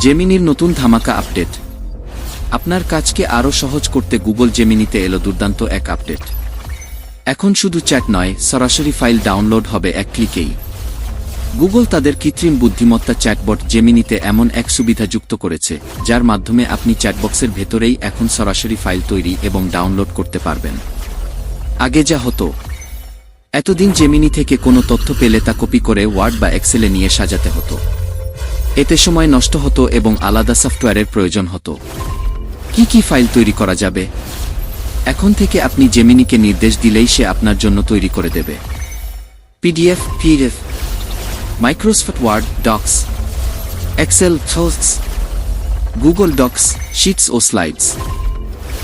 জেমিনির নতুন ধামাকা আপডেট। আপনার কাজকে আরও সহজ করতে গুগল জেমিনিতে এলো দুর্দান্ত এক আপডেট। এখন শুধু চ্যাট নয়, সরাসরি ফাইল ডাউনলোড হবে এক ক্লিকেই। গুগল তাদের কৃত্রিম বুদ্ধিমত্তা চ্যাটবট জেমিনিতে এমন এক সুবিধা যুক্ত করেছে, যার মাধ্যমে আপনি চ্যাটবক্সের ভেতরেই এখন সরাসরি ফাইল তৈরি এবং ডাউনলোড করতে পারবেন। আগে যা হতো, এতদিন জেমিনি থেকে কোনো তথ্য পেলে তা কপি করে ওয়ার্ড বা এক্সেলে নিয়ে সাজাতে হতো। এতে সময় নষ্ট হতো এবং আলাদা সফটওয়্যারের প্রয়োজন হতো। কি ফাইল তৈরি করা যাবে? এখন থেকে আপনি জেমিনিকে নির্দেশ দিলেই সে আপনার জন্য তৈরি করে দেবে। PDF, Microsoft Word, docs, Excel, থ্রোস, গুগল ডক্স, শিটস ও স্লাইডস।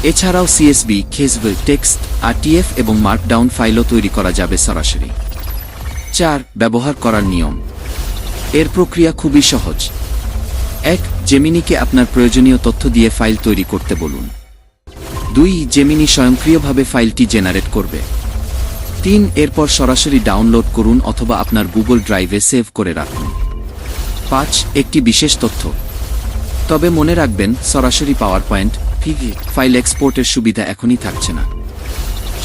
এছাড়াও সিএসভি, খেসভি, টেক্সট, আরটিএফ এবং মার্কডাউন ফাইলও তৈরি করা যাবে সরাসরি। 4. ব্যবহার করার নিয়ম। এর প্রক্রিয়া খুবই সহজ। 1. জেমিনিকে আপনার প্রয়োজনীয় তথ্য দিয়ে ফাইল তৈরি করতে বলুন। 2. জেমিনি স্বয়ংক্রিয়ভাবে ফাইলটি জেনারেট করবে। 3. এরপর সরাসরি ডাউনলোড করুন অথবা আপনার গুগল ড্রাইভে সেভ করে রাখুন। 5. একটি বিশেষ তথ্য। তবে মনে রাখবেন, সরাসরি পাওয়ার পয়েন্ট ফাইল এক্সপোর্টের সুবিধা এখনই থাকছে না।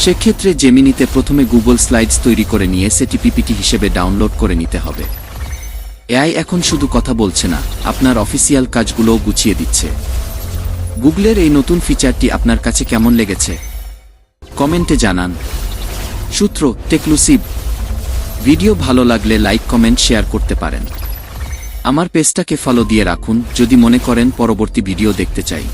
সেক্ষেত্রে জেমিনিতে প্রথমে গুগল স্লাইডস তৈরি করে নিয়ে সেটি পিপিটি হিসেবে ডাউনলোড করে নিতে হবে। এআই এখন শুধু কথা বলছে না, আপনার অফিসিয়াল কাজগুলোও গুছিয়ে দিচ্ছে। গুগলের এই নতুন ফিচারটি আপনার কাছে কেমন লেগেছে? কমেন্টে জানান। সূত্র টেকলুসিভ। ভিডিও ভালো লাগলে লাইক, কমেন্ট, শেয়ার করতে পারেন। আমার পেজটাকে ফলো দিয়ে রাখুন যদি মনে করেন পরবর্তী ভিডিও দেখতে চাই।